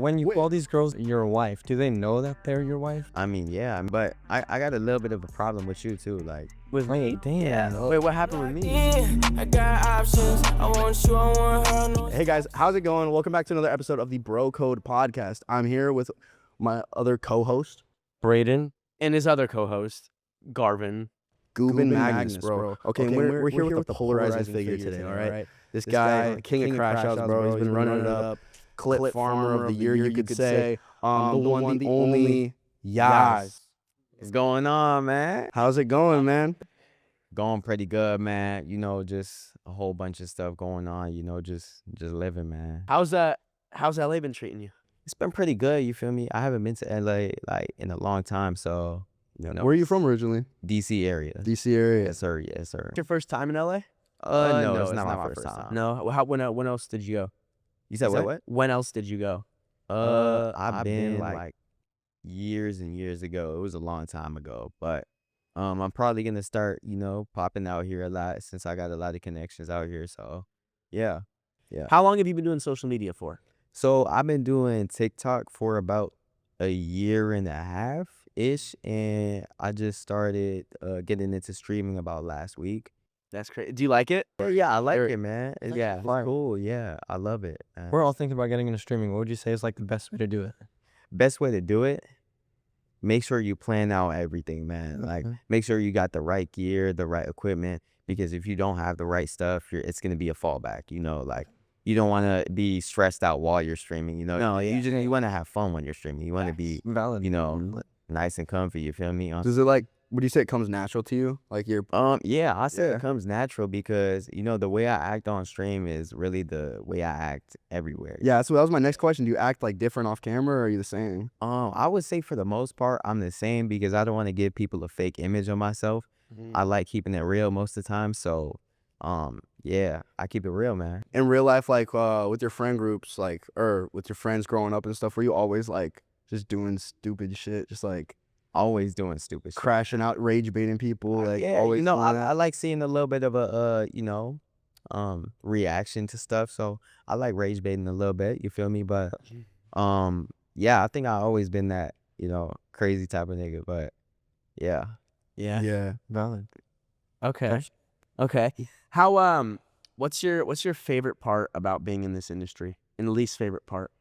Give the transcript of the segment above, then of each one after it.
when you call these girls your wife, do they know that they're your wife? I mean, yeah, but I got a little bit of a problem with you too, like. With me? Damn. Wait, what happened with me? I got options. I want you, I want her. No. Hey guys, how's it going? Welcome back to another episode of the Bro Code Podcast. I'm here with my other co-host, Braden. And his other co-host, Gavin. Gavin Magnus, bro. Okay, we're here with the polarizing figure today, all right? This guy, king of crash outs, bro. He's been running it up. Clip farmer of the year, you could say. The one, the only, Yaz. What's going on, man? How's it going, man? Going pretty good, man. You know, just a whole bunch of stuff going on. You know, just living, man. How's LA been treating you? It's been pretty good. You feel me? I haven't been to LA like in a long time, so you know. Where are you from originally? DC area. DC area. Yes, sir. Yes, sir. Your first time in LA? No, it's not my first time. No. When else did you go? You said what? When else did you go? I've been like years and years ago. It was a long time ago, but I'm probably gonna start, you know, popping out here a lot since I got a lot of connections out here. So, yeah. How long have you been doing social media for? So I've been doing TikTok for about a year and a half ish, and I just started getting into streaming about last week. That's crazy. Do you like it? Yeah, I like it, man. It's yeah, cool. Yeah, I love it. We're all thinking about getting into streaming. What would you say is like the best way to do it? Best way to do it, make sure you plan out everything, man. Like, make sure you got the right gear, the right equipment, because if you don't have the right stuff, it's going to be a fallback, you know, like, you don't want to be stressed out while you're streaming, you know. No, you want to have fun when you're streaming. You want to be, valid, you know, nice and comfy, you feel me? Does it like, would you say it comes natural to you? Like you're... Yeah, I say it comes natural because, you know, the way I act on stream is really the way I act everywhere. Yeah, so that was my next question. Do you act like different off camera or are you the same? I would say for the most part, I'm the same because I don't want to give people a fake image of myself. I like keeping it real most of the time. So, yeah, I keep it real, man. In real life, like with your friend groups, like, or with your friends growing up and stuff, were you always like just doing stupid shit, just like always doing stupid shit, crashing out, rage baiting people, like always? You know, I like seeing a little bit of a you know, reaction to stuff. So I like rage baiting a little bit. You feel me? But yeah, I think I always been that, you know, crazy type of nigga. But yeah, Valid. Okay. How what's your favorite part about being in this industry? And the least favorite part?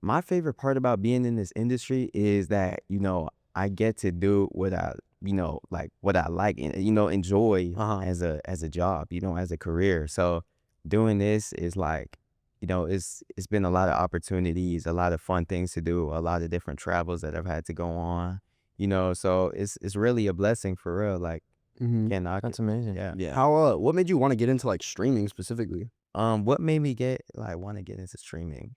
My favorite part about being in this industry is that, you know, I get to do what I, you know, like what I like and, you know, enjoy as a job, you know, as a career. So doing this is like, you know, it's been a lot of opportunities, a lot of fun things to do, a lot of different travels that I've had to go on, you know, so it's really a blessing for real. Like, can't knock That's it. amazing. Yeah. How what made you want to get into like streaming specifically? What made me want to get into streaming?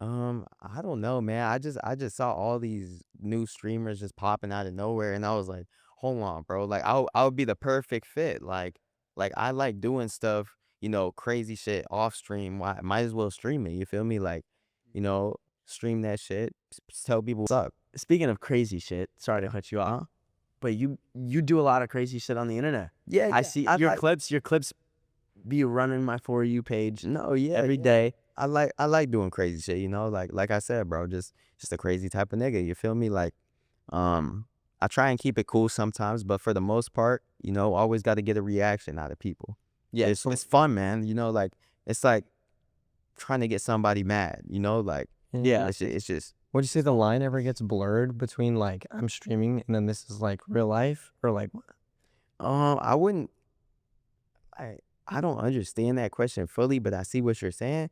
I don't know, man. I just saw all these new streamers just popping out of nowhere, and I was like, hold on, bro. Like, I would be the perfect fit. Like I like doing stuff, you know, crazy shit off stream. Why might as well stream it? You feel me? Like, you know, stream that shit. Tell people what's up. Speaking of crazy shit, sorry to cut you off, but you do a lot of crazy shit on the internet. Yeah, I see your clips be running my For You page. Every day. I like doing crazy shit, you know, like I said, bro, just a crazy type of nigga. You feel me? Like, I try and keep it cool sometimes, but for the most part, you know, always got to get a reaction out of people. Yeah, it's fun, man. You know, like it's like trying to get somebody mad. You know, like it's just. Would you say the line ever gets blurred between like I'm streaming and then this is like real life, or like what? I wouldn't. I don't understand that question fully, but I see what you're saying.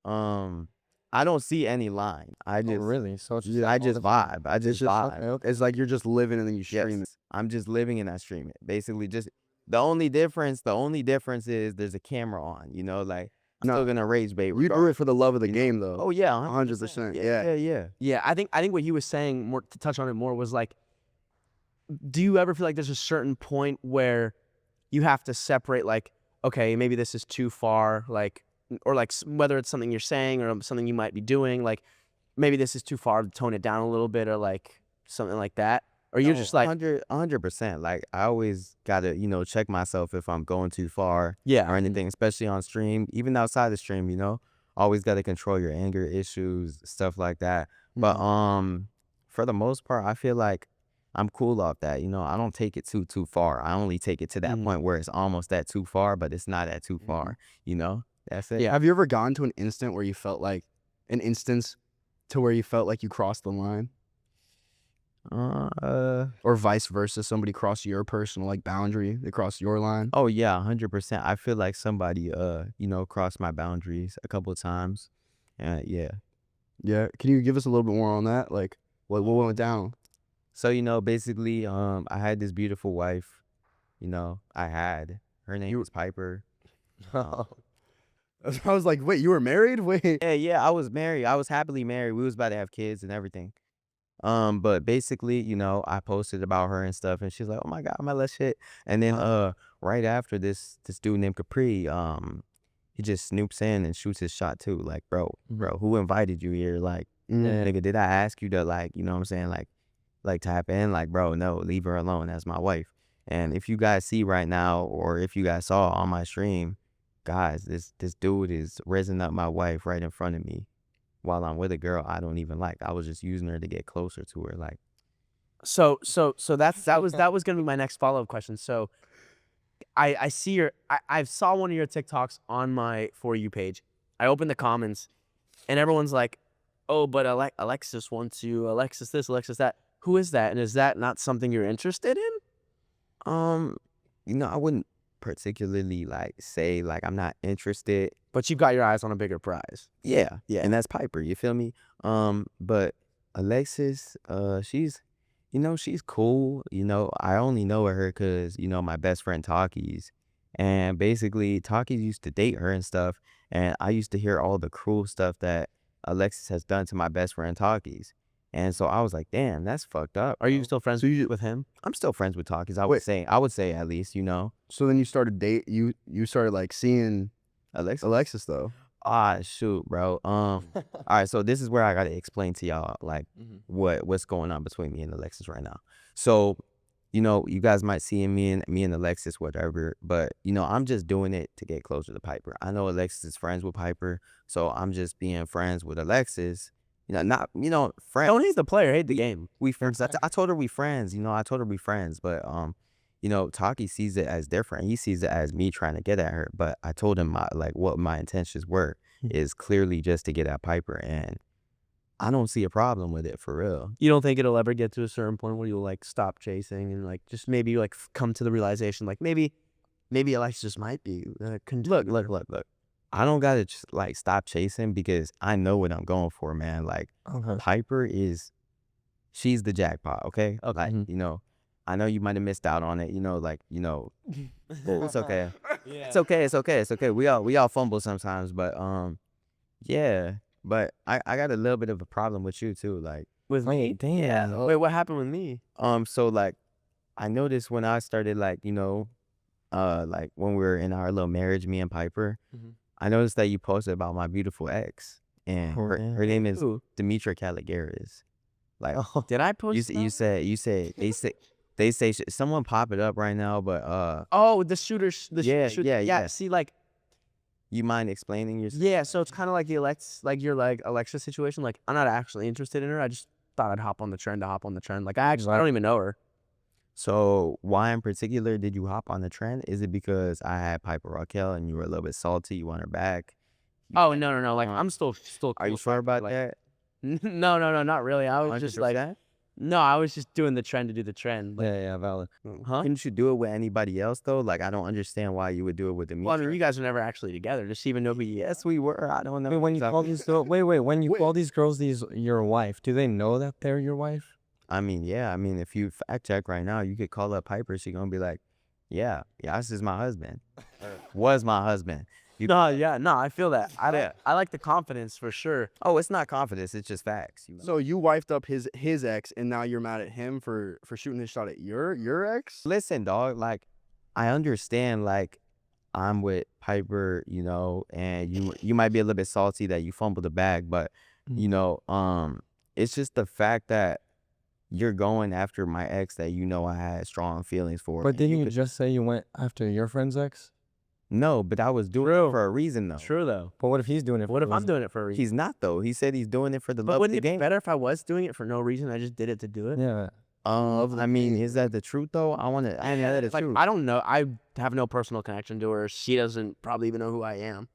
I don't see any line. I just really. So it's just I just vibe. I just vibe. Okay. It's like you're just living and then you stream it. I'm just living and I stream it. Basically, just the only difference is there's a camera on. You know, like I'm still gonna rage bait. You do it for the love of the game, though. Oh yeah, 100%. Yeah. I think what he was saying, more to touch on it more, was like, do you ever feel like there's a certain point where you have to separate, like, okay, maybe this is too far, like, or like whether it's something you're saying or something you might be doing, like maybe this is too far to tone it down a little bit, or like something like that? Or you're just like 100%. Like I always gotta, you know, check myself if I'm going too far, or anything, especially on stream, even outside the stream. You know, always got to control your anger issues, stuff like that. But for the most part, I feel like I'm cool off that. I don't take it too far. I only take it to that point where it's almost that too far, but it's not at too far. That's it. Yeah. Have you ever gone to an instance where you felt like you crossed the line? Or vice versa, somebody crossed your personal like boundary, they crossed your line. Oh yeah, 100%. I feel like somebody crossed my boundaries a couple of times. Yeah. Can you give us a little bit more on that? Like what went down? So basically, I had this beautiful wife. Her name was Piper. I was like, wait, you were married? Wait. Yeah, I was married. I was happily married. We was about to have kids and everything. But basically, I posted about her and stuff, and she's like, "Oh my God, my little shit." And then, right after this dude named Capri, he just snoops in and shoots his shot too. Like, bro, who invited you here? Like, nigga, did I ask you to like, you know what I'm saying? Like tap in? Like, bro, no, leave her alone. That's my wife. And if you guys see right now, or if you guys saw on my stream, guys, this dude is raising up my wife right in front of me, while I'm with a girl I don't even like. I was just using her to get closer to her. Like, So that was gonna be my next follow-up question. So I see I saw one of your TikToks on my For You page. I opened the comments and everyone's like, "Oh, but Alexis wants you, Alexis this, Alexis that." Who is that? And is that not something you're interested in? I wouldn't particularly like say like I'm not interested. But you've got your eyes on a bigger prize. Yeah. And that's Piper, you feel me? But Alexis, she's cool. I only know her because, my best friend Talkies. And basically Talkies used to date her and stuff. And I used to hear all the cruel stuff that Alexis has done to my best friend Talkies. And so I was like, damn, that's fucked up. Are you still friends with him? I'm still friends with Talkies. I would say at least, So then you started you started like seeing Alexis though. Shoot, bro. All right, so this is where I gotta explain to y'all like what's going on between me and Alexis right now. So, you guys might see me and Alexis, whatever, but I'm just doing it to get closer to Piper. I know Alexis is friends with Piper, so I'm just being friends with Alexis. Not friends. Don't hate the player, hate the game. We friends. I told her we friends. I told her we friends, but Taki sees it as different. He sees it as me trying to get at her. But I told him what my intentions were is clearly just to get at Piper, and I don't see a problem with it for real. You don't think it'll ever get to a certain point where you'll like stop chasing and like just maybe like come to the realization like maybe Alexis might be Look. I don't gotta just like stop chasing because I know what I'm going for, man. Like Piper she's the jackpot, okay? Like, I know you might have missed out on it, it's okay. It's okay. We all fumble sometimes, but yeah. But I got a little bit of a problem with you too, like with me. Damn. Yeah. Wait, what happened with me? So like I noticed when I started like, like when we were in our little marriage, me and Piper, I noticed that you posted about my beautiful ex, and her name is Demetra Caligaris. Like, did I post? You said they say someone pop it up right now, but the shooter. Yeah. See, like, you mind explaining yourself? Yeah. So it's kind of like your Alexa situation. Like, I'm not actually interested in her. I just thought I'd hop on the trend. Like, I don't even know her. So why in particular did you hop on the trend? Is it because I had Piper Rockelle and you were a little bit salty? You want her back? No. Like I'm still. Cool. Are you sure about that? No, not really. I was just like that. No, I was just doing the trend to do the trend. Like, yeah, valid. Huh? Couldn't you do it with anybody else though? Like I don't understand why you would do it with me. Well, I mean, you guys were never actually together. Just even nobody. Yes, we were. I don't know. When you call these girls, when you call these girls your wife, do they know that they're your wife? I mean, yeah. I mean, if you fact check right now, you could call up Piper. She gonna be like, yeah, this is my husband. Was my husband. I feel that. I like the confidence for sure. Oh, it's not confidence. It's just facts. So you wifed up his ex, and now you're mad at him for shooting his shot at your ex? Listen, dog. Like, I understand. Like, I'm with Piper, and you might be a little bit salty that you fumbled the bag, but it's just the fact that you're going after my ex that I had strong feelings for. But didn't you just say you went after your friend's ex? No, but I was doing it for a reason though. True though. But what if he's doing it? What if I'm doing it for a reason? He's not though. He said he's doing it for the But love of wouldn't the it be game. better if I was doing it for no reason? I just did it to do it. Yeah. I mean, is that the truth though? I want to. I mean, that is Like true. I don't know. I have no personal connection to her. She doesn't probably even know who I am.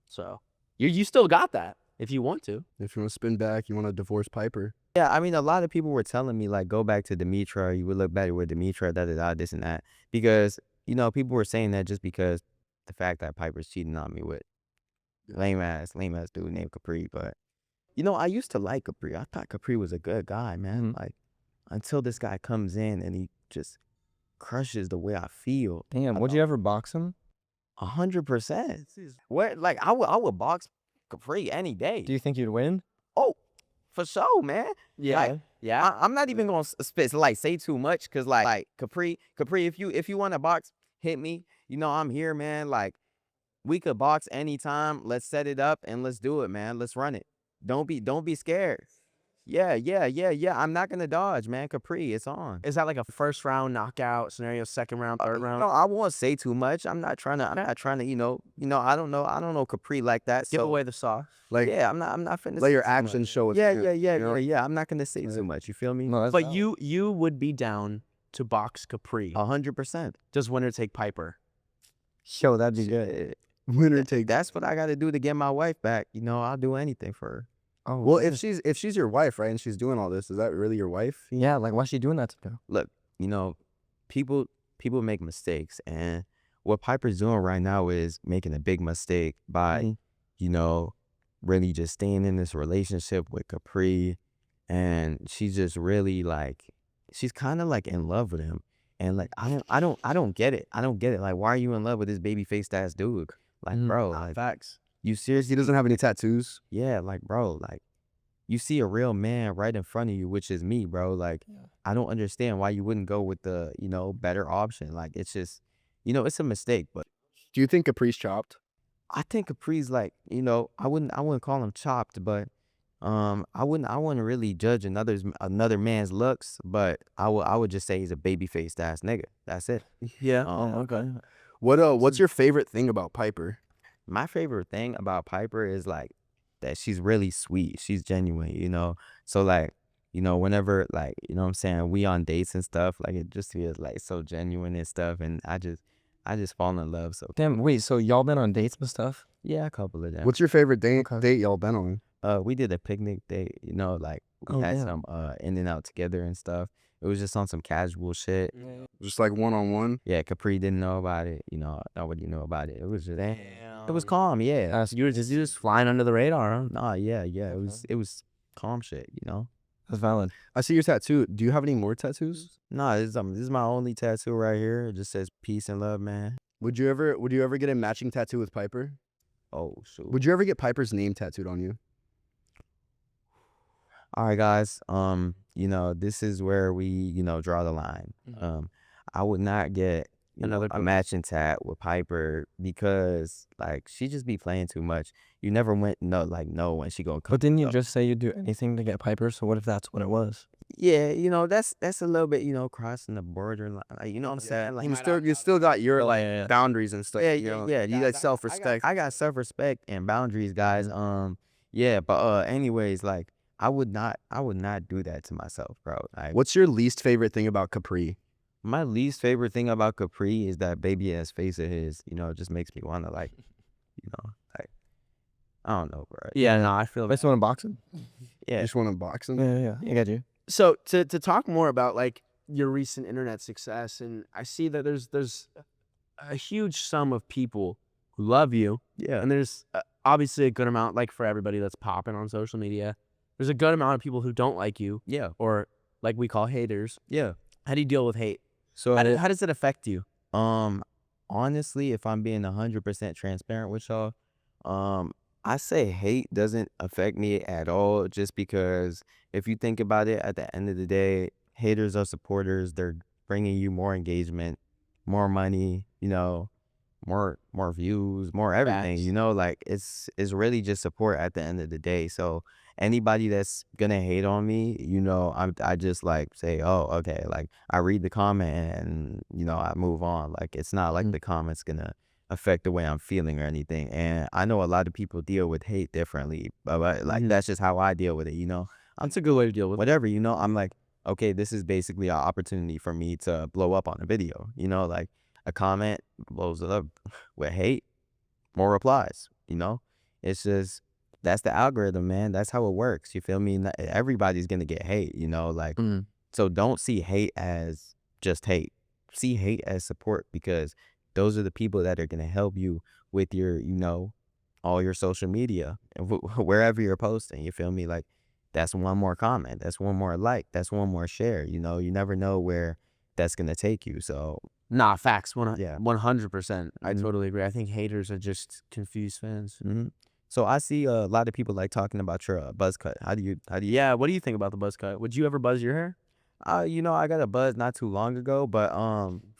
So you still got that if you want to. If you want to spin back, you want to divorce Piper. Yeah, I mean, a lot of people were telling me like, go back to Demetra. You would look better with Demetra. Da da da. This and that. Because people were saying that just because the fact that Piper's cheating on me with lame ass dude named Capri. But I used to like Capri. I thought Capri was a good guy, man. Mhm. Like until this guy comes in and he just crushes the way I feel. Damn. Would you ever box him? 100%. What? Like I would box Capri any day. Do you think you'd win? Oh, for sure, man. Yeah. Like, Yeah. I'm not even gonna say too much because like Capri, if you want to box, hit me. I'm here, man. Like we could box anytime. Let's set it up and let's do it, man. Let's run it. Don't be scared. Yeah. I'm not gonna dodge, man. Capri, it's on. Is that like a first round knockout scenario, second round, third round? No, I won't say too much. I'm not trying to. I don't know Capri like that. Give So away the sauce. Like, yeah, I'm not finna. let say your too much. actions show us. Yeah. you know? I'm not gonna say too much. You feel me? No, that's But valid. you would be down to box Capri. 100%. Does winner take Piper? Yo, that'd be good. Shit. Winner take. That's what I got to do to get my wife back. I'll do anything for her. Oh, Well, shit. if she's your wife, right, and she's doing all this, is that really your wife? Yeah, like why's she doing that to you? Look, people make mistakes, and what Piper's doing right now is making a big mistake by, really just staying in this relationship with Capri, and she's just really like, she's kind of like in love with him, and like I don't get it. I don't get it. Like, why are you in love with this baby faced ass dude? Like, bro, like, Facts. you seriously? He doesn't have any tattoos. Yeah, like, bro, like, you see a real man right in front of you, which is me, bro. Like, I don't understand why you wouldn't go with the, better option. Like, it's just, it's a mistake. But Do you think Capri's chopped? I think Capri's like, I wouldn't call him chopped, but I wouldn't really judge another man's looks, but I would just say he's a baby faced ass nigga. That's it. Yeah. Okay. What's your favorite thing about Piper? My favorite thing about Piper is like that she's really sweet. She's genuine, So like, whenever like, what I'm saying, we on dates and stuff, like it just feels like so genuine and stuff, and I just fall in love. So Damn, wait, so y'all been on dates and stuff? yeah, a couple of them. What's your favorite date Okay. y'all been on? We did a picnic date, like we Oh, had damn. some in and out together and stuff. It was just on some casual shit. Just like one-on-one? Yeah, Capri didn't know about it. Nobody knew about it. It was just it was calm. Yeah. That's You were just flying under the radar, huh? Nah. Yeah. It was calm shit. that's valid. I see your tattoo. Do you have any more tattoos? Nah, this is my only tattoo right here. It just says peace and love, man. Would you ever get a matching tattoo with Piper? Oh shoot. Would you ever get Piper's name tattooed on you? All right, guys. This is where we, draw the line. I would not get a matching tat with Piper because like she just be playing too much. You never know when she gonna come. But didn't you up. just say you'd do anything to get Piper? So what if that's what it was? Yeah, that's a little bit, crossing the border line. Like, you know what I'm saying? Like, You still got your like yeah. boundaries and stuff. yeah, you know? yeah. You got self-respect. I got self-respect and boundaries, guys. Yeah, but anyways, like I would not do that to myself, bro. Like, What's your least favorite thing about Capri? my least favorite thing about Capri is that baby ass face of his. It just makes me want to like, like I don't know, bro. Yeah, no, I feel I just want to box him. You Yeah. just want to box him? Yeah. I got you. So to talk more about like your recent internet success, and I see that there's a huge sum of people who love you, Yeah. and there's obviously a good amount, like for everybody that's popping on social media, there's a good amount of people who don't like you, Yeah. or like we call haters. Yeah. How do you deal with hate? So How does it affect you? honestly, if I'm being 100% transparent with y'all, I say hate doesn't affect me at all, just because if you think about it, at the end of the day, haters are supporters. They're bringing you more engagement, more money, more views, more everything. Facts. Like it's really just support at the end of the day. So anybody that's gonna hate on me, I just like say, oh, okay, like I read the comment and I move on. Like it's not like the comment's gonna affect the way I'm feeling or anything. And I know a lot of people deal with hate differently, but like that's just how I deal with it, you know. That's a good way to deal with it. Whatever, you know, I'm like, okay, this is basically an opportunity for me to blow up on a video, you know, like a comment blows it up with hate, more replies, you know. It's just, that's the algorithm, man. That's how it works. You feel me? Everybody's gonna get hate, you know, like, so don't see hate as just hate. See hate as support, because those are the people that are gonna help you with your, you know, all your social media and wherever you're posting. You feel me? Like, that's one more comment, that's one more like, that's one more share. You know, you never know where that's gonna take you. So Nah, facts. 100%. I Mhm. totally agree. I think haters are just confused fans. So I see a lot of people like talking about your buzz cut. How do you? Yeah, what do you think about the buzz cut? Would you ever buzz your hair? You know, I got a buzz not too long ago, but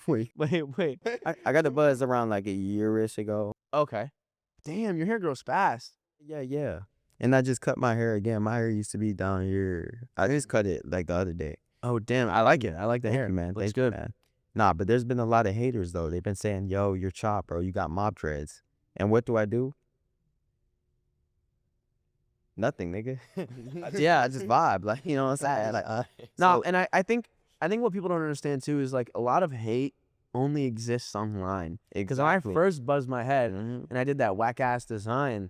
Wait. I got a buzz around like a year-ish ago. Okay. Damn, your hair grows fast. Yeah. And I just cut my hair again. My hair used to be down here. I just cut it like the other day. Oh, damn. I like it. I like the Thank hair. you, man. Looks Thank you, good. man. Nah, but there's been a lot of haters though. They've been saying, "Yo, you're chopped, bro. You got mop dreads." And what do? Nothing, nigga. Yeah, I just vibe, like, you know what I'm saying? Like, No, so, and I think what people don't understand too is like a lot of hate only exists online. Because when I exactly. first buzzed my head Mhm. and I did that whack ass design,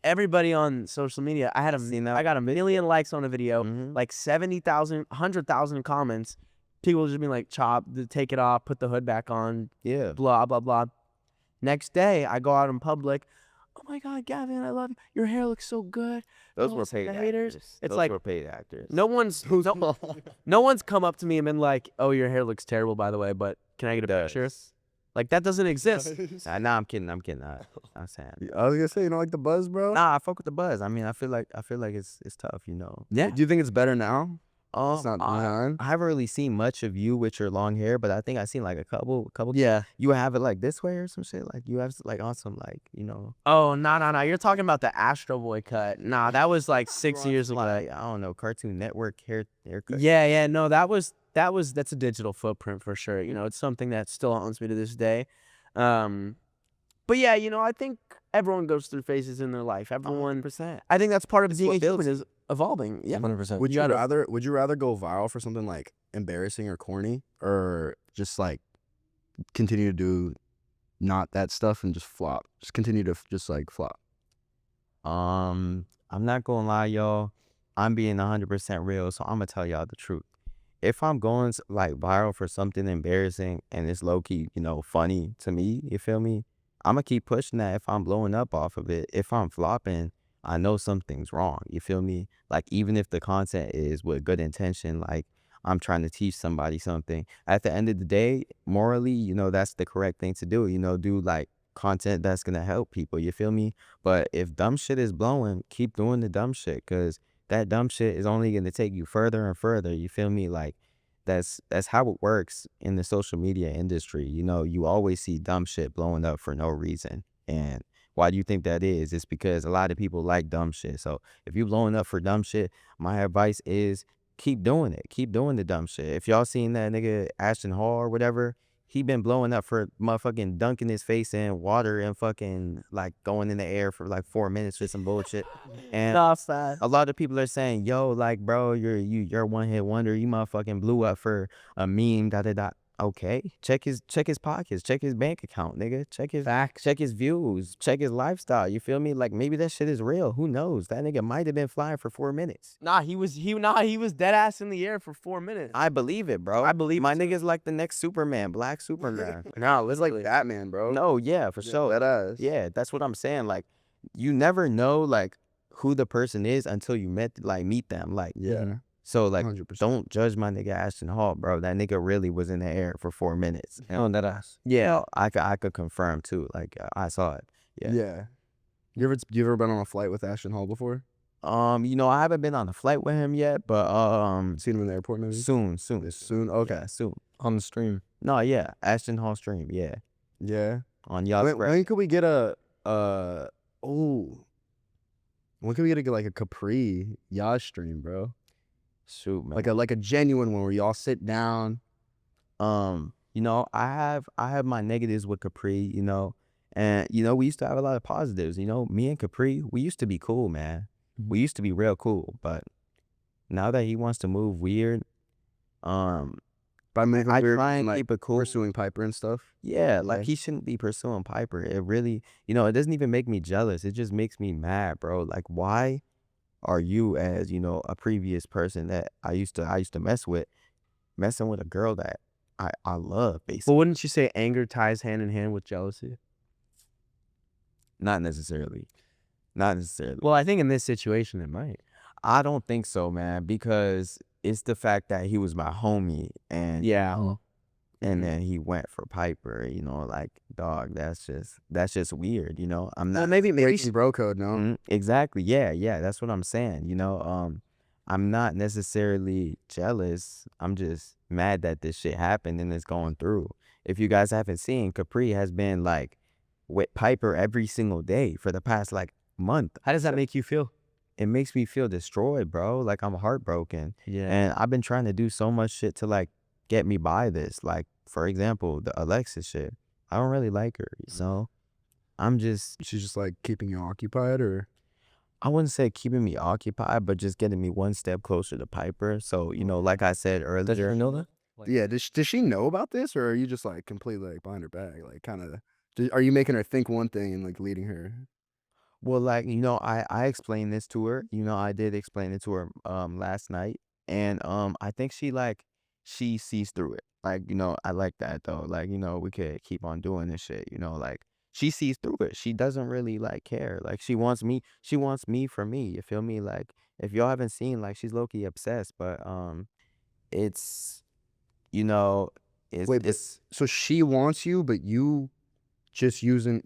everybody on social media, I got a million likes on a video, Mhm. like 70,000, 100,000 comments. People just being like, chop, take it off, put the hood back on, Yeah. blah, blah, blah. Next day, I go out in public. Oh my God, Gavin, I love you. Your hair looks so good. Those Oh, were paid the haters. actors. It's Those like were paid actors. no one's come up to me and been like, "Oh, your hair looks terrible, by the way, but can I get a picture?" Like that doesn't exist. Nah, I'm kidding. I'm saying. I was gonna say, you know, like the buzz, bro. Nah, I fuck with the buzz. I mean, I feel like it's tough, you know. Yeah. Do you think it's better now? It's not I behind. haven't really seen much of you with your long hair, but I think I seen like a couple. Yeah. You have it like this way or some shit. Like you have like on some like, you know. Oh, no. You're talking about the Astro Boy cut. Nah, that was like 6 years ago. Like, I don't know, Cartoon Network haircut. Yeah. No, that's a digital footprint for sure. You know, it's something that still haunts me to this day. But yeah, you know, I think everyone goes through phases in their life. Everyone, 100%. I think that's part of being a what builds human is evolving. Yeah. 100%. Would you rather go viral for something like embarrassing or corny, or just like continue to do not that stuff and just flop? Just continue to just like flop. I'm not gonna lie, y'all. I'm being 100% real, so I'm gonna tell y'all the truth. If I'm going like viral for something embarrassing and it's low key, you know, funny to me, you feel me? I'm gonna keep pushing that if I'm blowing up off of it. If I'm flopping, I know something's wrong. You feel me? Like, even if the content is with good intention, like I'm trying to teach somebody something, at the end of the day, morally, you know, that's the correct thing to do. You know, do like content that's gonna help people. You feel me? But if dumb shit is blowing, keep doing the dumb shit, because that dumb shit is only gonna take you further and further. You feel me? Like, that's how it works in the social media industry. You know, you always see dumb shit blowing up for no reason. And why do you think that is? It's because a lot of people like dumb shit. So if you blowing up for dumb shit, my advice is keep doing it. Keep doing the dumb shit. If y'all seen that nigga Ashton Hall or whatever, he been blowing up for motherfucking dunking his face in water and fucking like going in the air for like 4 minutes with some bullshit. And a lot of people are saying, yo, like, bro, you're one hit wonder. You motherfucking blew up for a meme, da da da. Okay, check his pockets, check his bank account, nigga. Check his views, check his lifestyle. You feel me? Like, maybe that shit is real. Who knows? That nigga might have been flying for 4 minutes. Nah, he was dead ass in the air for 4 minutes. I believe it, bro. I believe my it too. nigga's like the next Superman, Black Superman. No, it's like Batman, bro. No, yeah, for sure. That ass. Yeah, that's what I'm saying. Like, you never know like who the person is until you meet them. Like, Yeah. So like, 100%. don't judge my nigga Ashton Hall, bro. That nigga really was in the air for 4 minutes. Oh, that ass. Yeah, I could confirm too. Like, I saw it. Yeah. You ever been on a flight with Ashton Hall before? You know, I haven't been on a flight with him yet, but Seen him in the airport maybe? soon. Soon? Okay. Yeah, soon. On the stream. No, yeah, Ashton Hall stream. Yeah, Yeah. on y'all. When could we get when could we get like a Capri Yacht stream, bro? Shoot, man. Like a genuine one where y'all sit down. you know, I have my negatives with Capri, you know, and you know, we used to have a lot of positives. You know, me and Capri, we used to be cool, man. We used to be real cool, but now that he wants to move weird, um, By making I weird, try and like keep it cool. pursuing Piper and stuff. Yeah, like Yeah. he shouldn't be pursuing Piper. It really, you know, it doesn't even make me jealous. It just makes me mad, bro. Like, why are you, as you know, a previous person that I used to messing with a girl that I love, Well, basically? wouldn't you say anger ties hand in hand with jealousy? Not necessarily. Not necessarily. Well, I think in this situation it might. I don't think so, man, because it's the fact that he was my homie and Yeah. and then he went for Piper, you know, like, dog, that's just weird, you know. I'm Well, not maybe Breaking bro code, no? exactly. Yeah, that's what I'm saying, you know. I'm not necessarily jealous. I'm just mad that this shit happened and it's going through. If you guys haven't seen, Capri has been like with Piper every single day for the past like month. How does that make you feel? It makes me feel destroyed, bro. Like I'm heartbroken. Yeah. And I've been trying to do so much shit to like get me by this. Like, for example, the Alexis shit. I don't really like her, you know? I'm just, She's just like keeping you occupied, or I wouldn't say keeping me occupied, but just getting me one step closer to Piper. So, you know, like I said Does she earlier, know that? yeah, does she know about this, or are you just like completely like behind her back, like kind of? Are you making her think one thing and like leading her? well, like, you know, I explained this to her. You know, I did explain it to her last night. And I think she sees through it. Like, you know, I like that though. Like, you know, we could keep on doing this shit, you know, like she sees through it. She doesn't really like care. Like she wants me for me. You feel me? Like if y'all haven't seen, like she's low key obsessed, but it's you know, Wait, but it's so she wants you, but you're just using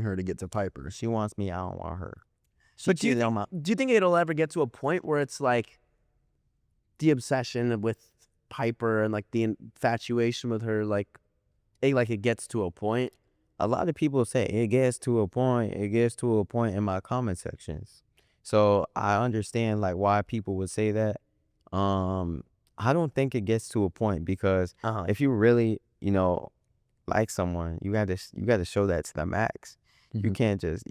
her to get to Piper. she wants me, I don't want her. She But do you cheated on my think it'll ever get to a point where it's like the obsession with Piper and like the infatuation with her, like it gets to a point? a lot of people say it gets to a point, in my comment sections. So I understand like why people would say that. I don't think it gets to a point because if you really, you know, like someone, you gotta show that to the max. You can't just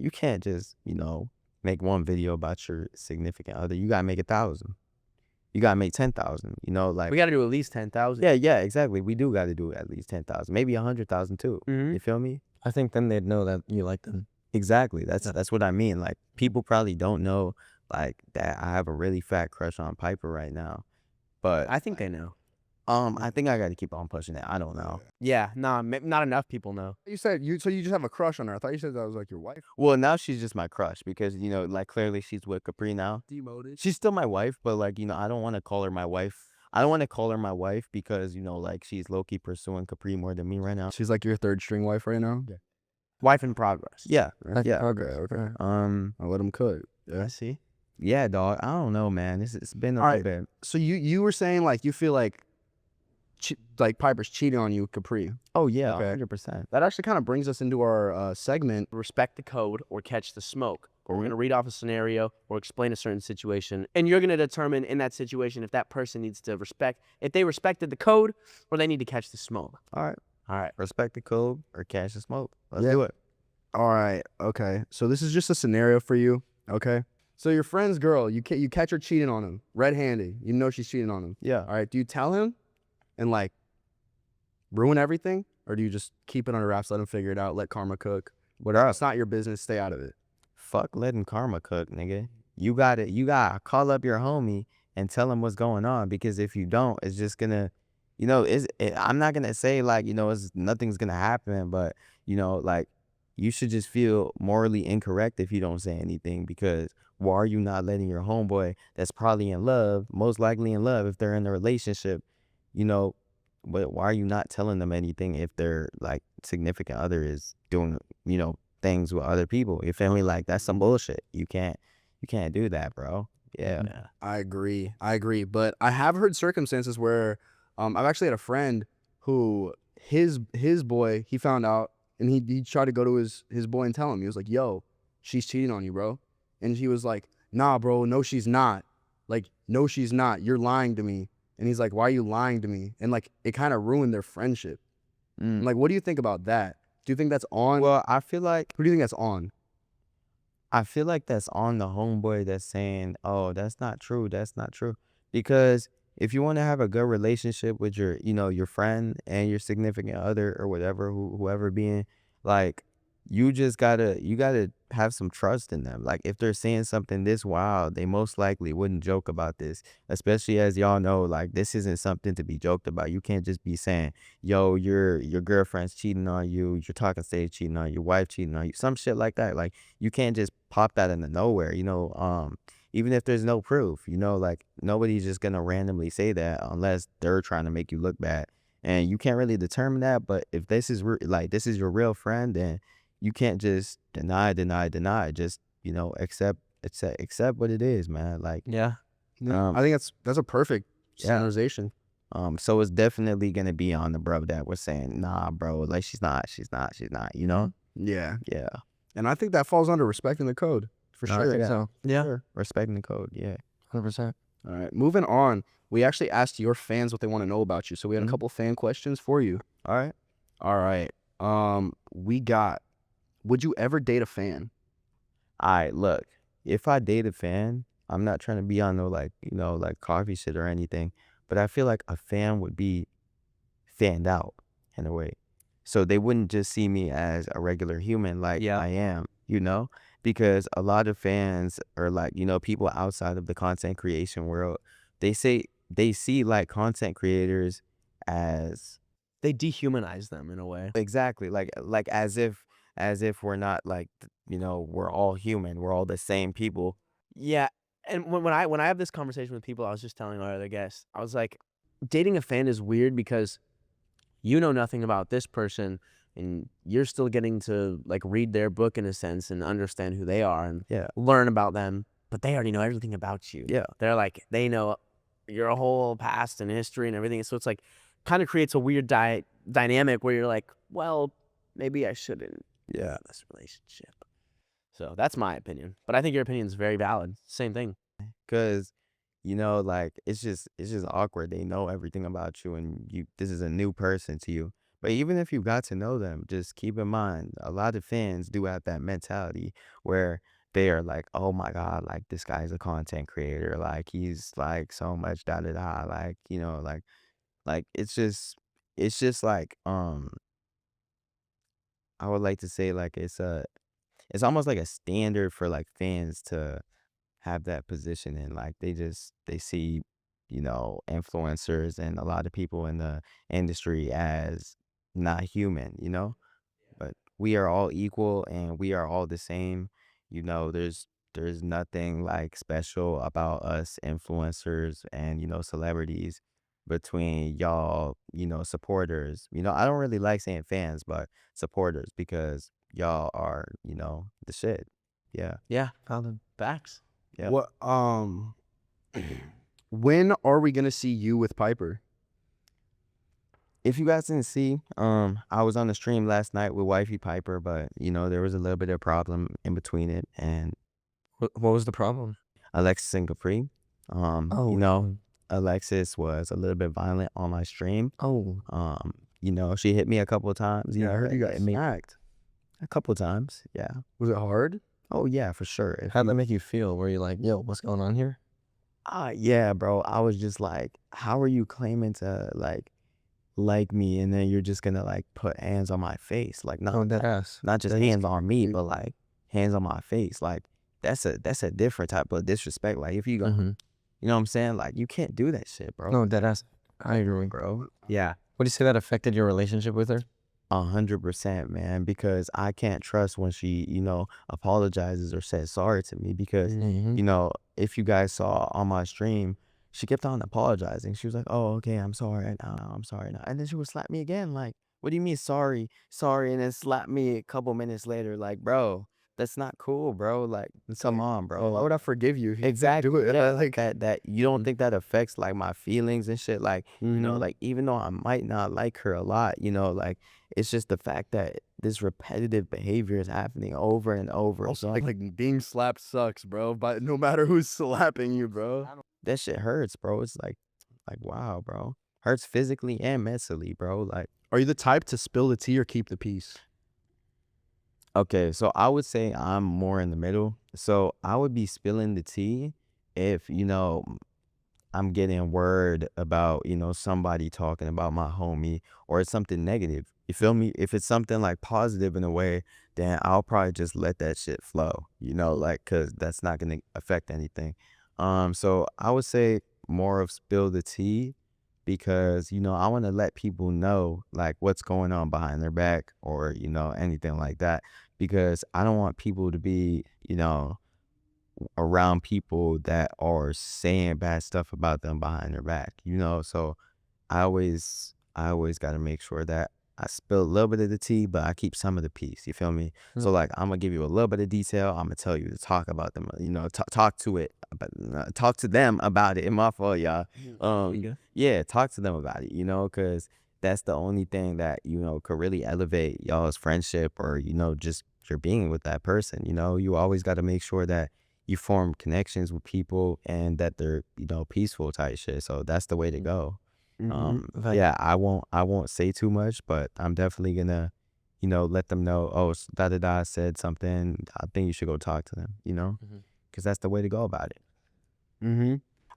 you know, make one video about your significant other. You gotta make 1,000. You gotta make 10,000. You know, like We got to do at least 10,000. yeah, exactly. We do gotta do at least 10,000, maybe 100,000 too. Mhm. You feel me? I think then they'd know that you like them. Exactly. That's what I mean. Like people probably don't know like that I have a really fat crush on Piper right now. But I think they know. I think I got to keep on pushing it. I don't know. Yeah, nah, not enough people know. You said so you just have a crush on her. I thought you said that was like your wife. Well, now she's just my crush because you know, like clearly she's with Capri now. Demoted. She's still my wife, but like you know, I don't want to call her my wife. I don't want to call her my wife because you know, like she's low key pursuing Capri more than me right now. She's like your third string wife right now. Yeah. Wife in progress. Yeah, Right? yeah. Okay. I'll let him cook. Yeah. I see. Yeah, dog. I don't know, man. It's been a All little right. bit. So you were saying like you feel like Piper's cheating on you with Capri. Oh yeah, Okay. 100%. That actually kind of brings us into our segment. Respect the code or catch the smoke. Or we're going to read off a scenario or explain a certain situation. And you're going to determine in that situation if that person needs to if they respected the code or they need to catch the smoke. All right. All right. Respect the code or cash the smoke. Let's Yeah. do it. All right. Okay. So this is just a scenario for you. Okay. So your friend's girl, you catch her cheating on him, red-handed. You know she's cheating on him. Yeah. All right. Do you tell him and like ruin everything, or do you just keep it under wraps, let him figure it out, let karma cook? Whatever. It's not your business. Stay out of it. Fuck letting karma cook, nigga. You gotta call up your homie and tell him what's going on, because if you don't, it's just gonna, you know, I'm not gonna say like, you know, nothing's gonna happen, but you know, like you should just feel morally incorrect if you don't say anything, because why are you not letting your homeboy that's probably in love, most likely in love if they're in a relationship, you know, but why are you not telling them anything if their like significant other is doing, you know, things with other people? You feel me? Like that's some bullshit. You can't do that, bro. Yeah. I agree. But I have heard circumstances where I've actually had a friend who his boy, he found out and he tried to go to his boy and tell him. He was like, yo, she's cheating on you, bro. And he was like, nah, bro, no, she's not. Like, no, she's not. You're lying to me. And he's like, why are you lying to me? And like, it kind of ruined their friendship. Like, what do you think about that? Do you think that's on? Well, I feel like Who do you think that's on? that's on the homeboy that's saying, "Oh, that's not true. That's not true." Because if you want to have a good relationship with your, your friend and your significant other or whatever, whoever being, like, you gotta have some trust in them. Like, if they're saying something this wild, they most likely wouldn't joke about this. Especially as y'all know, like, this isn't something to be joked about. You can't just be saying, "Yo, your girlfriend's cheating on you, your talking stage cheating on you, your wife cheating on you," some shit like that. Like, you can't just pop that into nowhere. Even if there's no proof, like, nobody's just gonna randomly say that unless they're trying to make you look bad. And you can't really determine that. But if this is like, this is your real friend, then you can't just deny. Just, accept what it is, man. Like, Yeah. I think that's a perfect generalization. so it's definitely gonna be on the bro that was saying, nah, bro, like, she's not, Yeah. Yeah. And I think that falls under respecting the code for I sure. think so. Yeah. Sure. Respecting the code, yeah. 100%. All right, moving on. We actually asked your fans what they want to know about you, so we had a couple fan questions for you. All right. All right. We got, would you ever date a fan? All right, look, if I date a fan, I'm not trying to be on no, like, like, coffee shit or anything, but I feel like a fan would be fanned out in a way. So they wouldn't just see me as a regular human like I am, because a lot of fans are like, people outside of the content creation world, they see like content creators as, They dehumanize them in a way. exactly, like as if we're not like, we're all human, we're all the same people. Yeah. And when I have this conversation with people, I was just telling our other guests, I was like, dating a fan is weird because you know nothing about this person and you're still getting to like read their book in a sense and understand who they are and learn about them, but they already know everything about you. Yeah. They're like, they know your whole past and history and everything. So it's like kind of creates a weird dynamic where you're like, well, maybe I shouldn't be in this relationship. So that's my opinion. But I think your opinion is very valid. Same thing. Because like, it's just awkward. They know everything about you, and this is a new person to you. But even if you got to know them, just keep in mind, a lot of fans do have that mentality where they are like, oh my God, like, this guy's a content creator, like, he's like so much da da da, like, like it's just like, I would like to say, like, it's almost like a standard for like fans to have that position, and like, they see, influencers and a lot of people in the industry as not human, but we are all equal and we are all the same. There's nothing like special about us influencers and, celebrities between y'all, supporters. I don't really like saying fans, but supporters, because y'all are, the shit. Yeah. Yeah. Valid facts. Yeah. What when are we gonna see you with Piper? If you guys didn't see, I was on the stream last night with wifey Piper, but there was a little bit of problem in between it, and What was the problem? Alexis and Capri. Alexis was a little bit violent on my stream. She hit me a couple of times. I heard you guys smacked a couple of times. Yeah. Was it hard? Oh yeah, for sure. How'd that make you feel? Were you like, yo, what's going on here? Yeah, bro. I was just like, how are you claiming to like me, and then you're just gonna like put hands on my face? Like, no, that ass. not just hands on me, but like hands on my face. Like, that's a different type of disrespect. Like, if you go, you know what I'm saying? Like, you can't do that shit, bro. No, that ass. I agree, bro. Yeah. Would you say that affected your relationship with her? 100%, man, because I can't trust when she, apologizes or says sorry to me, because, if you guys saw on my stream, she kept on apologizing. She was like, oh, okay, I'm sorry now, I'm sorry now. And then she would slap me again. Like, what do you mean sorry? And then slap me a couple minutes later. Like, bro, that's not cool, bro. Like, come on, bro. Why would I forgive you? Exactly. Do it. Yeah, like that you don't think that affects like my feelings and shit. Like, like, even though I might not like her a lot, like, it's just the fact that this repetitive behavior is happening over and over. Also, like being slapped sucks, bro. But no matter who's slapping you, bro. That shit hurts, bro. It's like wow, bro. Hurts physically and mentally, bro. Like, Are you the type to spill the tea or keep the peace? Okay, so I would say I'm more in the middle. So I would be spilling the tea if, I'm getting word about, somebody talking about my homie or it's something negative. You feel me? If it's something like positive in a way, then I'll probably just let that shit flow, like, cause that's not gonna affect anything. So I would say more of spill the tea because, I want to let people know like what's going on behind their back or, anything like that. Because I don't want people to be, around people that are saying bad stuff about them behind their back, so I always got to make sure that I spill a little bit of the tea, but I keep some of the peace. You feel me? So like I'm gonna give you a little bit of detail. I'm gonna tell you to talk about them. Talk to them about it. My fault, y'all. Yeah, talk to them about it. Because that's the only thing that could really elevate y'all's friendship or just your being with that person. You always got to make sure that you form connections with people and that they're peaceful type shit. So that's the way to go. Yeah, I won't say too much, but I'm definitely gonna let them know, oh, da da da said something, I think you should go talk to them, because that's the way to go about it.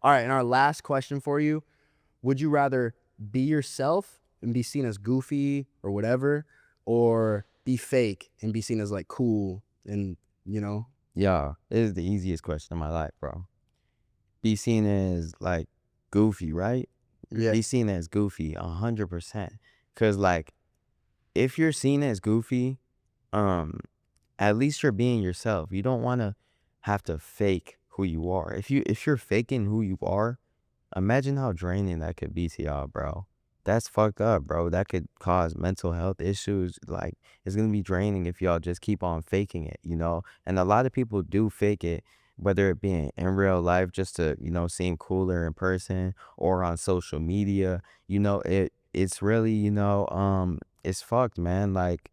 All right, and our last question for you, would you rather be yourself and be seen as goofy or whatever, or be fake and be seen as like cool and Yeah, it is the easiest question in my life, bro. Be seen as like goofy, right? Yeah. Be seen as goofy 100%. Cause like if you're seen as goofy, at least you're being yourself. You don't want to have to fake who you are. If you're faking who you are, imagine how draining that could be to y'all, bro. That's fucked up, bro. That could cause mental health issues. Like, it's gonna be draining if y'all just keep on faking it, And a lot of people do fake it, whether it be in real life just to, seem cooler in person or on social media. It's really, it's fucked, man. Like,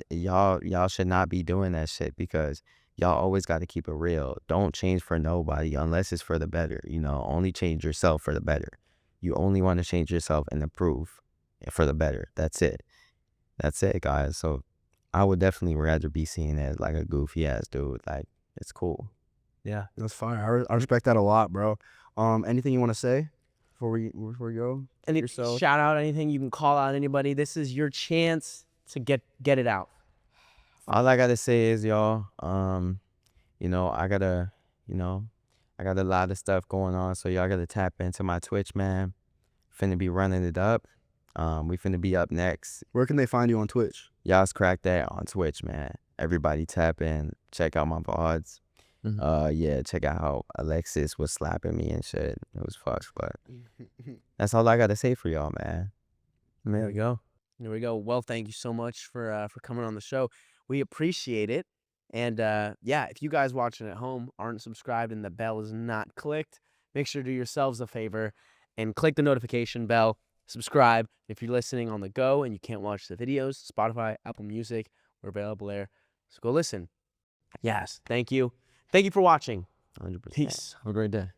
y'all should not be doing that shit because y'all always got to keep it real. Don't change for nobody unless it's for the better. Only change yourself for the better. You only want to change yourself and improve for the better. That's it. That's it, guys. So I would definitely rather be seen as like a goofy ass dude. Like, it's cool. Yeah, that's fine. I respect that a lot, bro. Anything you want to say before we go? Any shout out, anything you can call out anybody? This is your chance to get it out. All I gotta say is, y'all, I got a lot of stuff going on, so y'all gotta tap into my Twitch, man. Finna be running it up. We finna be up next. Where can they find you on Twitch? Y'all's crack that on Twitch, man. Everybody tap in. Check out my VODs. Yeah, check out how Alexis was slapping me and shit. It was fucked, but that's all I gotta say for y'all, man. There we go. There we go. Well, thank you so much for coming on the show. We appreciate it. And yeah, if you guys watching at home aren't subscribed and the bell is not clicked, make sure to do yourselves a favor and click the notification bell, subscribe. If you're listening on the go and you can't watch the videos, Spotify, Apple Music, we're available there. So go listen. Yes, thank you. Thank you for watching. 100%. Peace. Have a great day.